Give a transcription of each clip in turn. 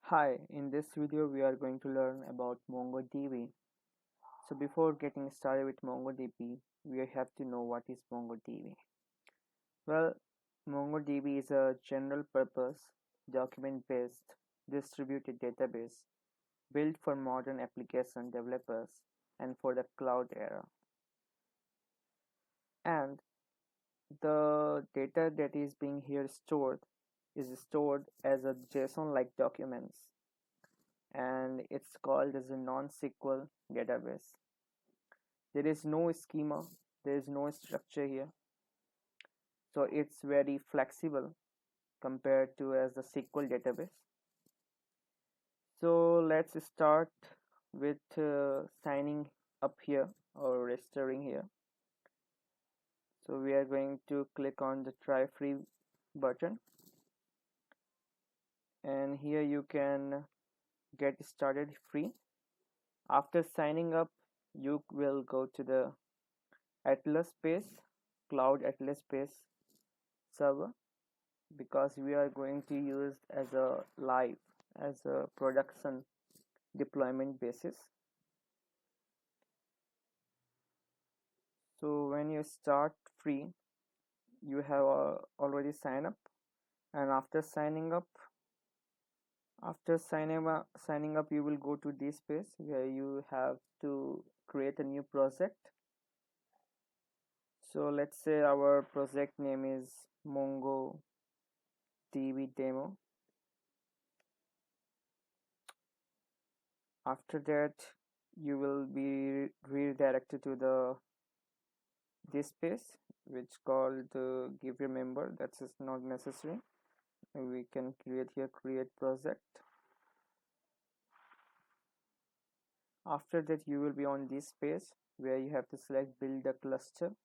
Hi, in this video we are going to learn about MongoDB. So before getting started with MongoDB, we have to know what is MongoDB. Well, MongoDB is a general purpose, document-based, distributed database built for modern application developers and for the cloud era. And the data that is being here stored is stored as a JSON-like documents, and it's called as a non-SQL database. There is no schema, there is no structure here, so it's very flexible compared to as the SQL database. So let's start with signing up here or registering here. So we are going to click on the try free button, and here you can get started free. After signing up, you will go to the Atlas page, Cloud Atlas page server, because we are going to use as a live, as a production deployment basis. So when you start free, you have already signed up, and after signing up you will go to this page where you have to create a new project. So let's say our project name is MongoDB demo. After that, you will be redirected to this page, which called give your member. That is not necessary. We can create here create project. After that, you will be on this page where you have to select build a cluster.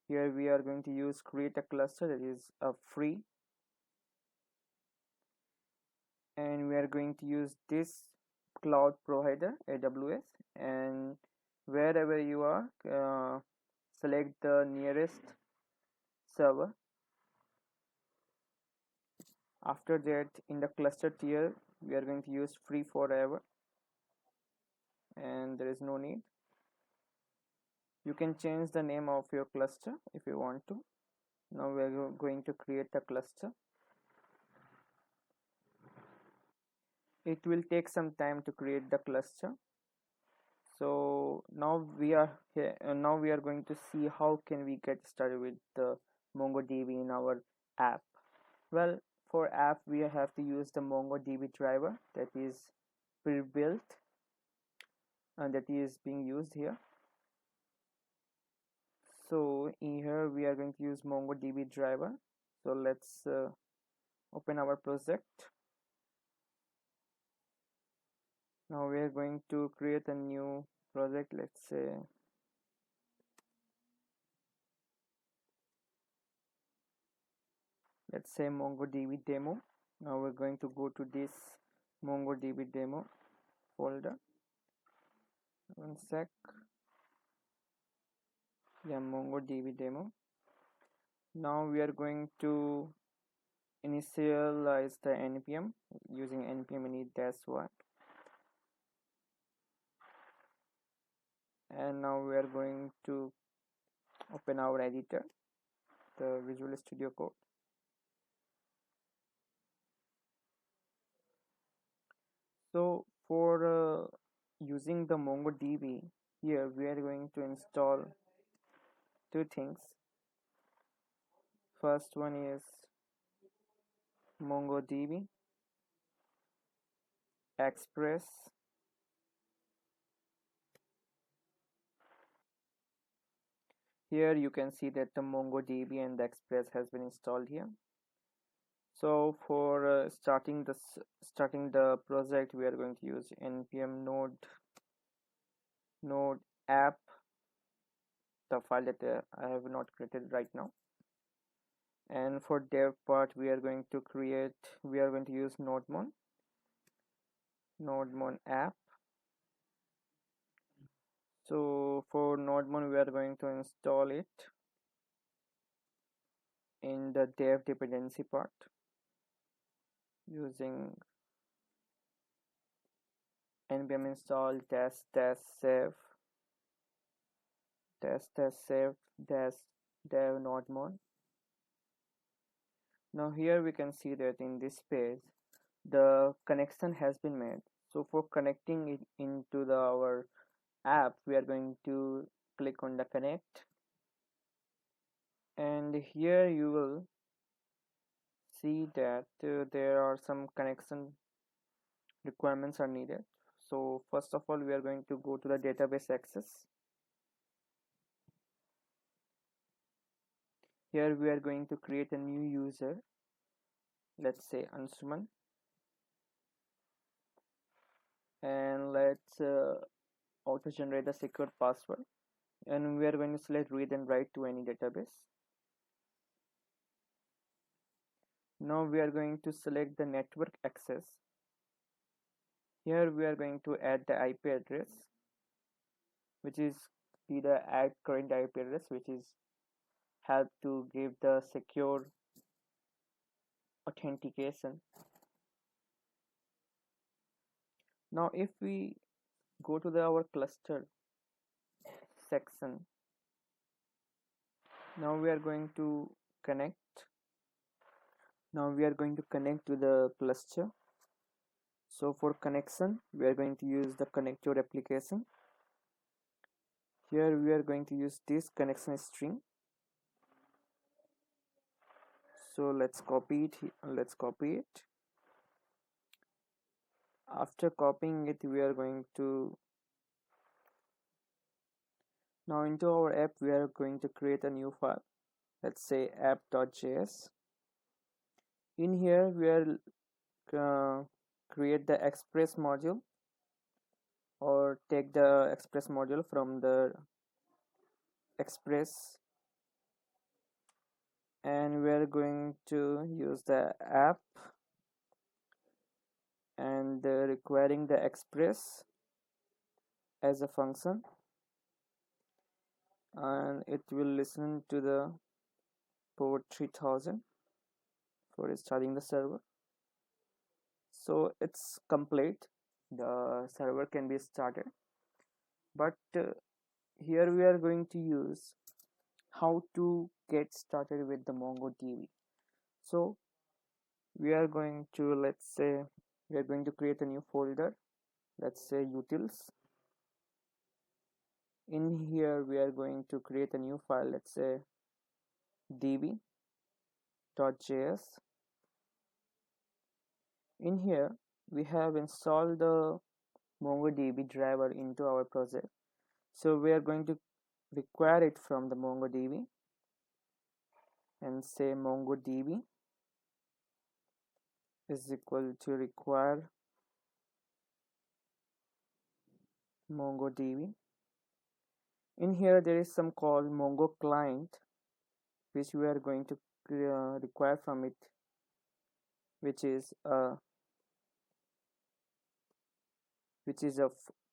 Here we are going to use create a cluster, that is a free, and we are going to use this cloud provider AWS, and wherever you are, select the nearest server. After that, in the cluster tier, we are going to use free forever, and there is no need. You can change the name of your cluster if you want to. Now we are going to create a cluster. It will take some time to create the cluster. So now we are here, now we are going to see how can we get started with the MongoDB in our app. Well, for app we have to use the MongoDB driver that is pre-built and that is being used here. So in here we are going to use MongoDB driver. So let's open our project. Now we are going to create a new project. Let's say MongoDB demo. Now we're going to go to this MongoDB demo folder. One sec. Yeah, MongoDB demo. Now we are going to initialize the npm using npm init-y, and now we are going to open our editor, the Visual Studio Code. So for using the MongoDB, here we are going to install two things. First one is MongoDB Express. Here you can see that the MongoDB and the Express has been installed here. So for starting the project, we are going to use npm node app, the file that I have not created right now. And for dev part, we are going to use nodemon app. So for nodemon, we are going to install it in the dev dependency part using npm install test save dash dev nodemon. Now here we can see that in this page the connection has been made. So for connecting it into our app, we are going to click on the connect, and here you will see that there are some connection requirements are needed. So first of all, we are going to go to the database access. Here we are going to create a new user, let's say Anshuman, and let's auto generate a secure password, and we are going to select read and write to any database. Now we are going to select the network access. Here we are going to add the IP address, which is either add current IP address, which is help to give the secure authentication. Now if we go to our cluster section, now we are going to connect. Now we are going to connect to the cluster. So for connection, we are going to use the connect your application. Here we are going to use this connection string. So let's copy it. After copying it, we are going to now into our app we are going to create a new file. Let's say app.js. In here we are create the Express module, or take the Express module from the Express, and we are going to use the app and requiring the Express as a function, and it will listen to the port 3000 for starting the server. So it's complete, the server can be started. But here we are going to use how to get started with the MongoDB. So we are going to, let's say we are going to create a new folder, let's say utils. In here we are going to create a new file, let's say db.js. In here we have installed the MongoDB driver into our project, so we are going to require it from the MongoDB and say MongoDB is equal to require MongoDB. In here there is some called Mongo client, which we are going to require from it, which is a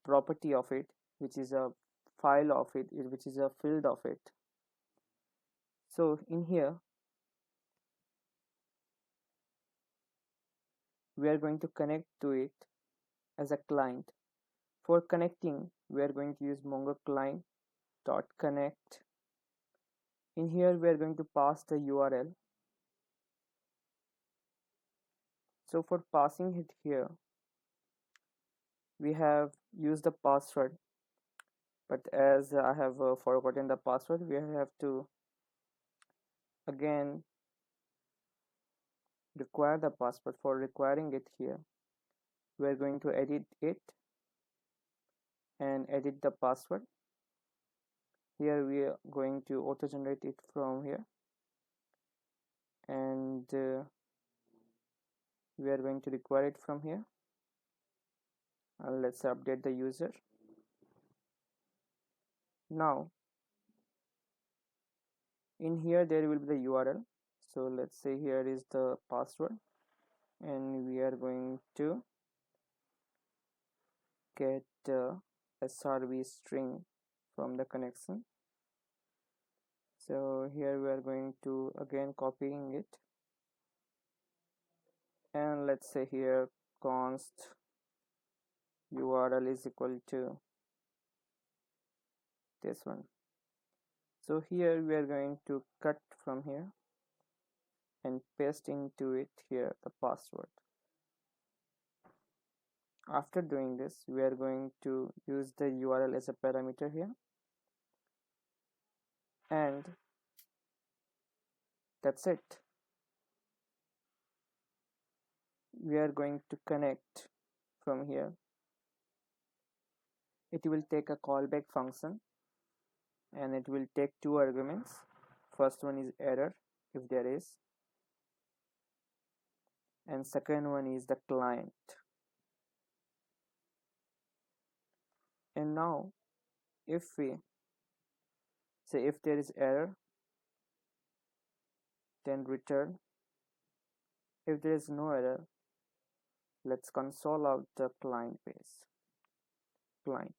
property of it, which is a file of it, which is a field of it. So in here we are going to connect to it as a client. For connecting, we are going to use Mongo client dot connect. In here we are going to pass the URL. So for passing it here, we have used the password, but as I have forgotten the password, we have to again require the password. For requiring it here, we are going to edit it and edit the password. Here we are going to auto generate it from here, and we are going to require it from here. Let's update the user. Now in here there will be the URL. So let's say here is the password, and we are going to get SRV string from the connection. So here we are going to again copying it, and let's say here const URL is equal to this one. So here we are going to cut from here and paste into it here the password. After doing this, we are going to use the URL as a parameter here, and that's it. We are going to connect from here. It will take a callback function and it will take two arguments. First one is error if there is, and second one is the client. And now if we say if there is error, then return. If there is no error, let's console out the client base. Client.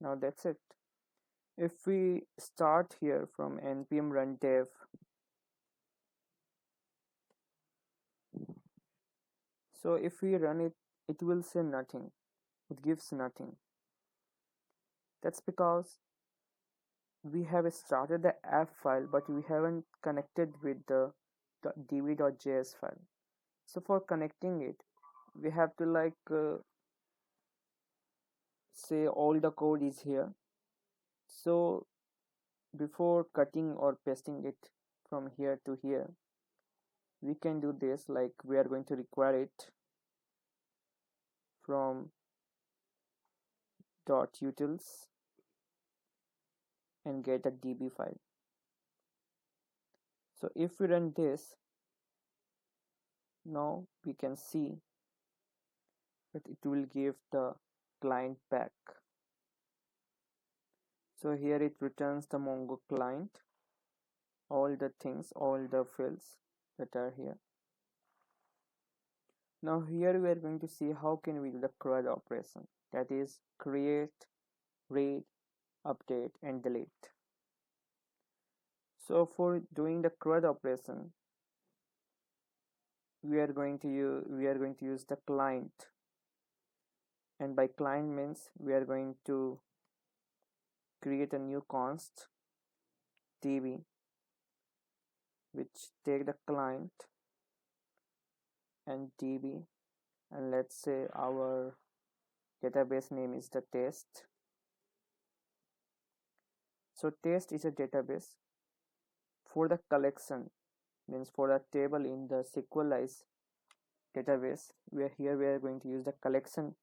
Now that's it. If we start here from npm run dev, so if we run it, it will say nothing. It gives nothing. That's because we have started the app file, but we haven't connected with the db.js file. So for connecting it, we have to say all the code is here. So before cutting or pasting it from here to here, we can do this, like we are going to require it from .utils and get a db file. So if we run this, now we can see that it will give the client back. So here it returns the Mongo client, all the things, all the fields that are here. Now here we are going to see how can we do the CRUD operation, that is create, read, update and delete. So for doing the CRUD operation, we are going to use the client, and by client means we are going to create a new const db which take the client and db, and let's say our database name is the test. So test is a database for the collection, means for a table in the SQLized database, where here we are going to use the collection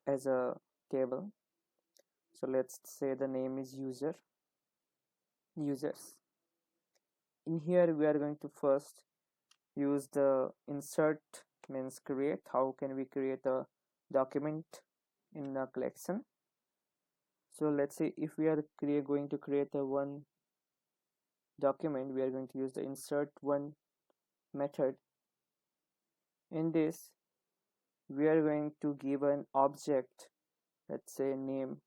as a table. So let's say the name is users. In here we are going to first use the insert means create. How can we create a document in a collection? So let's say if we are going to create a one document, we are going to use the insert one method. In this we are going to give an object, let's say name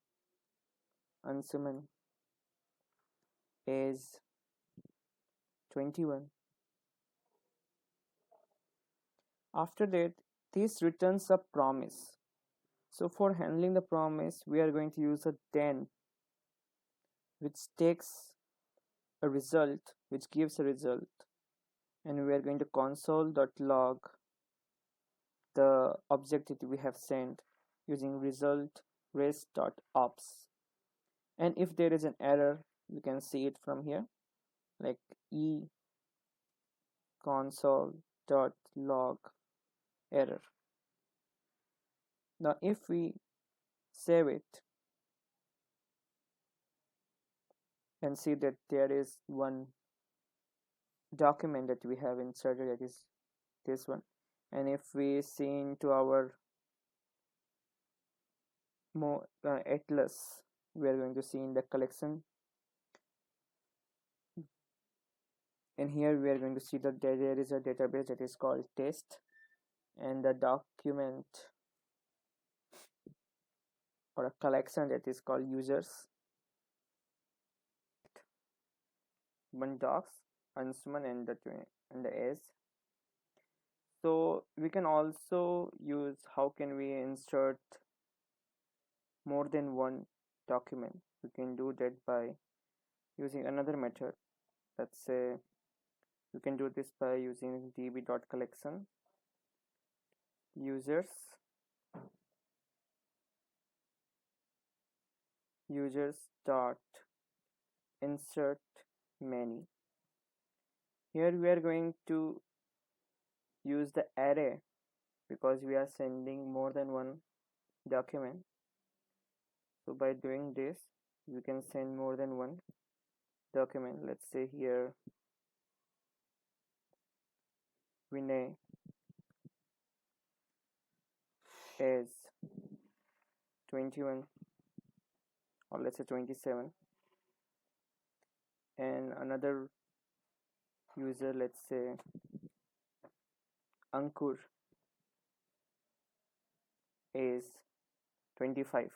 Ansuman is 21. After that, this returns a promise. So for handling the promise, we are going to use a then, which takes a result, which gives a result, and we are going to console.log the object that we have sent using result rest.ops. And if there is an error, you can see it from here, like e console.log error. Now if we save it and see that there is one document that we have inserted, that is this one, and if we see into our atlas, we are going to see in the collection, and here we are going to see that there is a database that is called test, and the document or a collection that is called users. One docs, Ansuman and the S. So we can also use how can we insert more than one document. We can do that by using another method. Let's say we can do this by using db.collection users dot insert many. Here we are going to use the array because we are sending more than one document. So by doing this, we can send more than one document. Let's say here Vinay is 21, or let's say 27, and another user, let's say Ankur, is 25.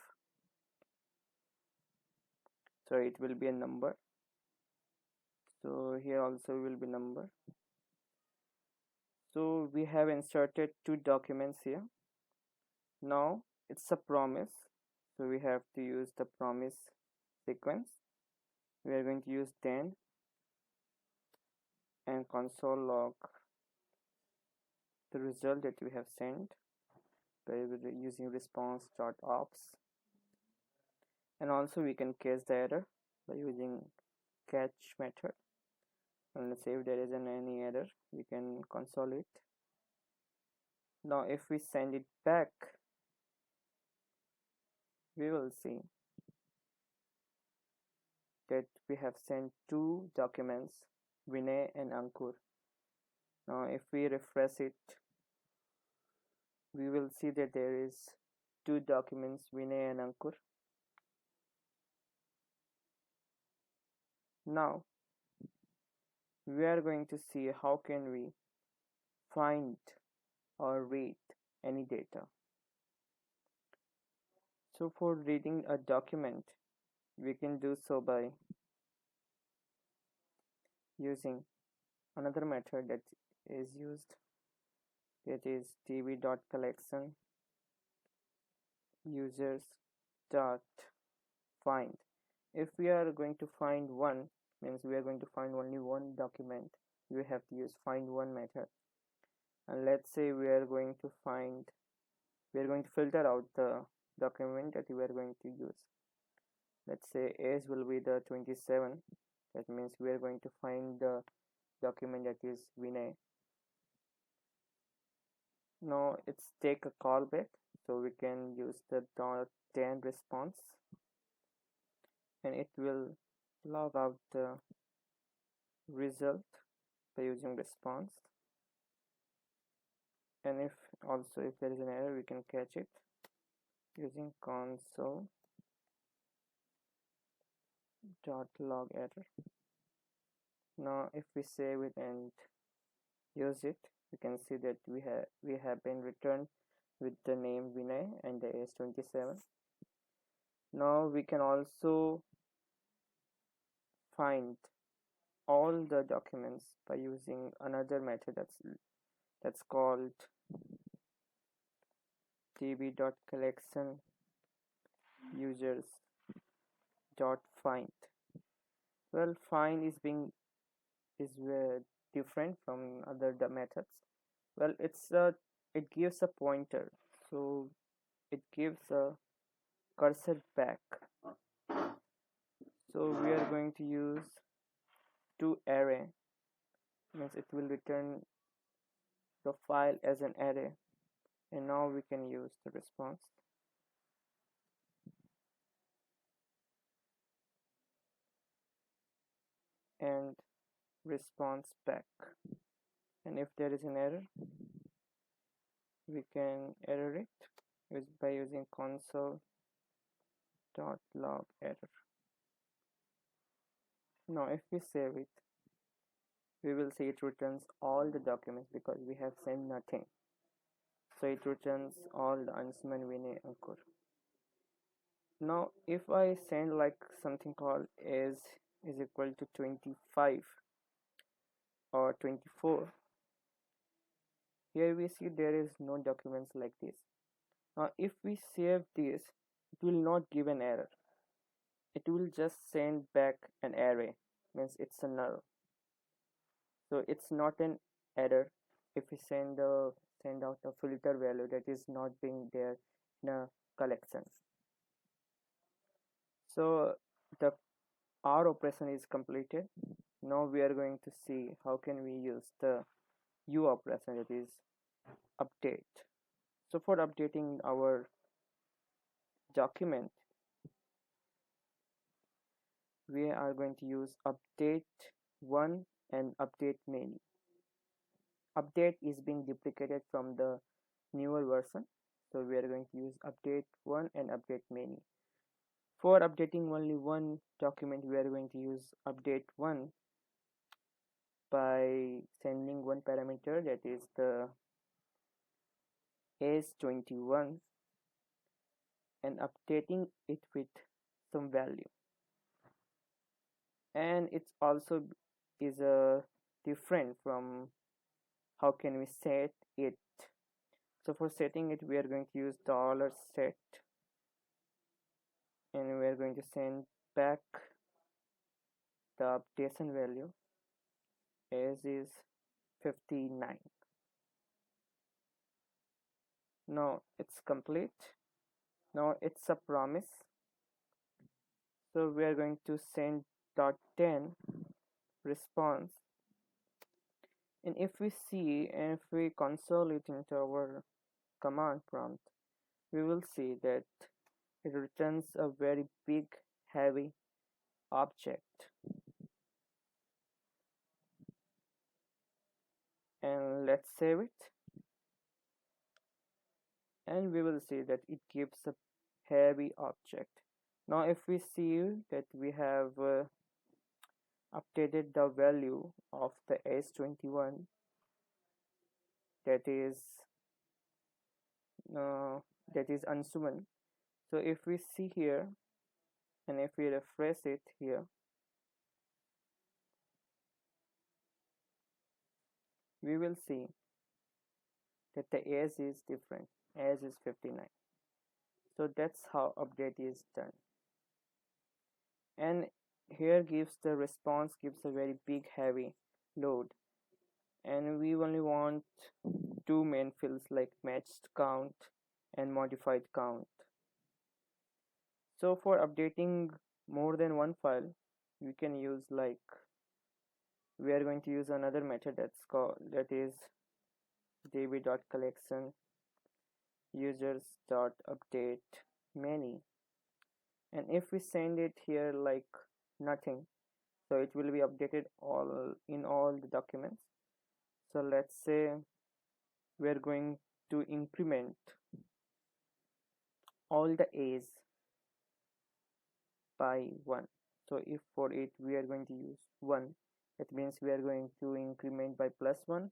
So it will be a number. So here also will be number. So we have inserted two documents here. Now it's a promise, so we have to use the promise sequence. We are going to use then and console log the result that we have sent by using response.ops, and also we can catch the error by using catch method. And let's say if there isn't any error, we can console it. Now if we send it back, we will see that we have sent two documents, Vinay and Ankur. Now if we refresh it, we will see that there is two documents, Vinay and Ankur. Now we are going to see how can we find or read any data. So for reading a document, we can do so by using another method that is used, that is db.collection users dot find. If we are going to find one, means we are going to find only one document, we have to use find one method. And let's say we are going to filter out the document that we are going to use. Let's say age will be the 27. That means we are going to find the document that is Vinay. Now it's take a callback, so we can use the .10 response, and it will log out the result by using response. And if there is an error, we can catch it using console.log error. Now if we save it and use it, we can see that we have been returned with the name Vinay and the age 27. Now we can also find all the documents by using another method that's called db.collection users dot find. Well, find is different from other methods. Well, it gives a pointer, so it gives a cursor back. So we are going to use to array, means it will return the file as an array, and now we can use the response. And response back, and if there is an error, we can error it by using console.log error. Now if we save it, we will see it returns all the documents because we have sent nothing, so it returns all the Ansman, Vinay, Ankur. Now if I send like something called is equal to 25 or 24, here we see there is no documents like this. Now if we save this, it will not give an error. It will just send back an array, means it's a null. So it's not an error if we send out a filter value that is not being there in a collection. So the our operation is completed. Now we are going to see how can we use the u operation, that is update. So for updating our document, we are going to use update 1 and update many. Update is being duplicated from the newer version, so we are going to use update 1 and update many. For updating only one document, we are going to use update 1 by sending one parameter, that is the age21, and updating it with some value. And it's also is different from how can we set it. So for setting it, we are going to use $set, and we are going to send back the updation value as is 59. Now it's complete. Now it's a promise, so we are going to send .10 response, and if we see and if we console it into our command prompt, we will see that it returns a very big heavy object. And let's save it, and we will see that it gives a heavy object. Now if we see that we have updated the value of the age21, that is Ansuman. So if we see here and if we refresh it here, we will see that the age is different. Age is 59. So that's how update is done. And here gives the response gives a very big heavy load, and we only want two main fields like matched count and modified count. So for updating more than one file, we can use we are going to use another method that is db.collection users.update many, and if we send it here like nothing, so it will be updated in all the documents. So let's say we are going to increment all the a's by 1. So if for it we are going to use 1, that means we are going to increment by +1,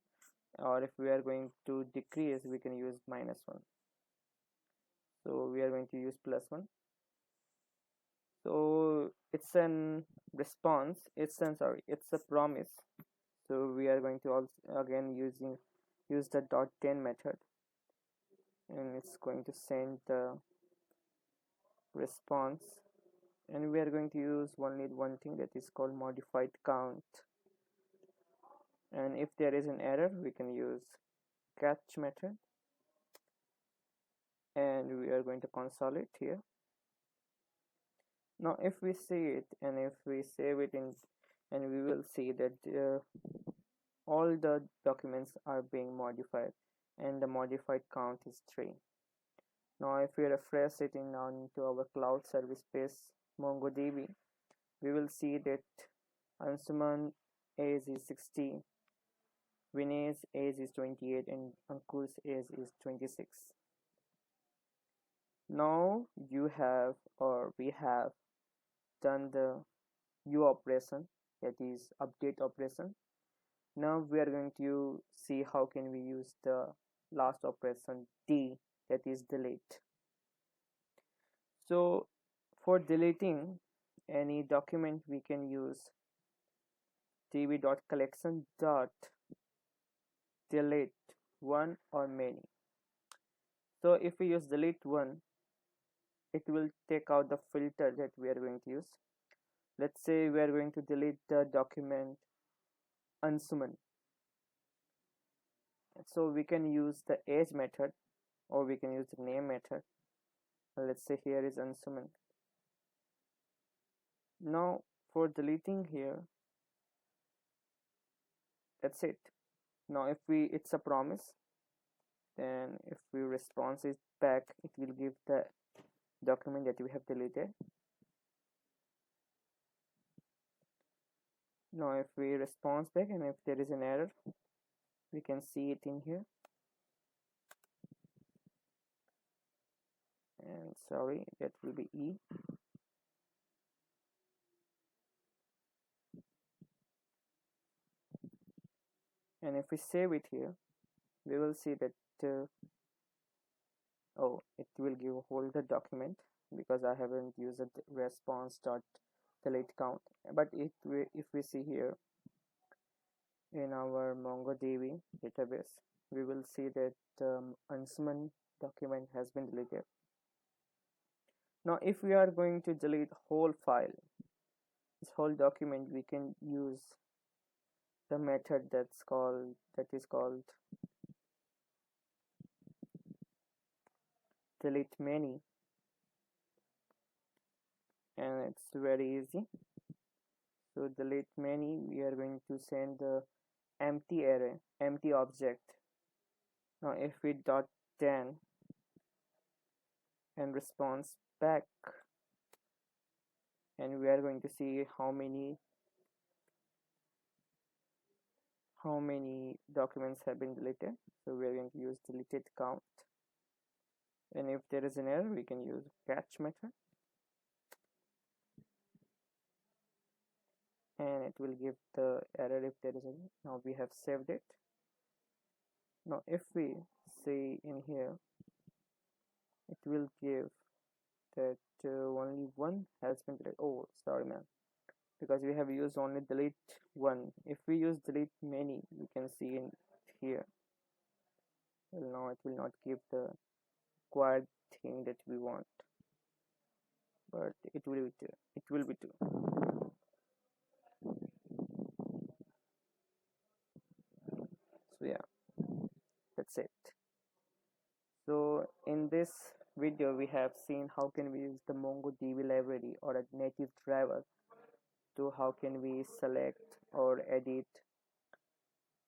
or if we are going to decrease, we can use -1. So we are going to use +1. So it's an response, it's a promise. So we are going to also again use the .10 method, and it's going to send the response, and we are going to use only one thing, that is called modified count. And if there is an error, we can use catch method, and we are going to console it here. Now if we see it and if we save it in, and we will see that all the documents are being modified, and the modified count is 3. Now if we refresh it onto our cloud service based MongoDB, we will see that Ansuman age is 60, Vinay's age is 28, and Ankur's age is 26. Now we have done the u operation, that is update operation. Now we are going to see how can we use the last operation d, that is delete. So for deleting any document, we can use db.collection.delete one or many. So if we use delete one, it will take out the filter that we are going to use. Let's say we are going to delete the document Ansuman. So we can use the age method, or we can use the name method. Let's say here is Ansuman. Now for deleting here, that's it. Now if it's a promise, then if we response it back, it will give the document that we have deleted. Now if we response back, and if there is an error, we can see it in here. And sorry, that will be E. And if we save it here, we will see that oh, it will give whole the document, because I haven't used a response dot delete count. But if we see here in our MongoDB database, we will see that Ansuman document has been deleted. Now if we are going to delete whole file, this whole document, we can use the method that is called delete many, and it's very easy. So delete many, we are going to send the empty array, empty object. Now if we dot 10 and response back, and we are going to see how many documents have been deleted. So we are going to use deleted count, and if there is an error, we can use catch method, and it will give the error if there is any. Now we have saved it. Now if we see in here, it will give that only one has been deleted. Oh, sorry man, because we have used only delete one. If we use delete many, you can see in here, well, now it will not give the required thing that we want, but it will be two. So yeah, that's it. So in this video, we have seen how can we use the MongoDB library or a native driver to how can we select or edit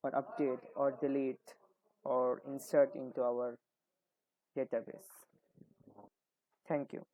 or update or delete or insert into our database. Thank you.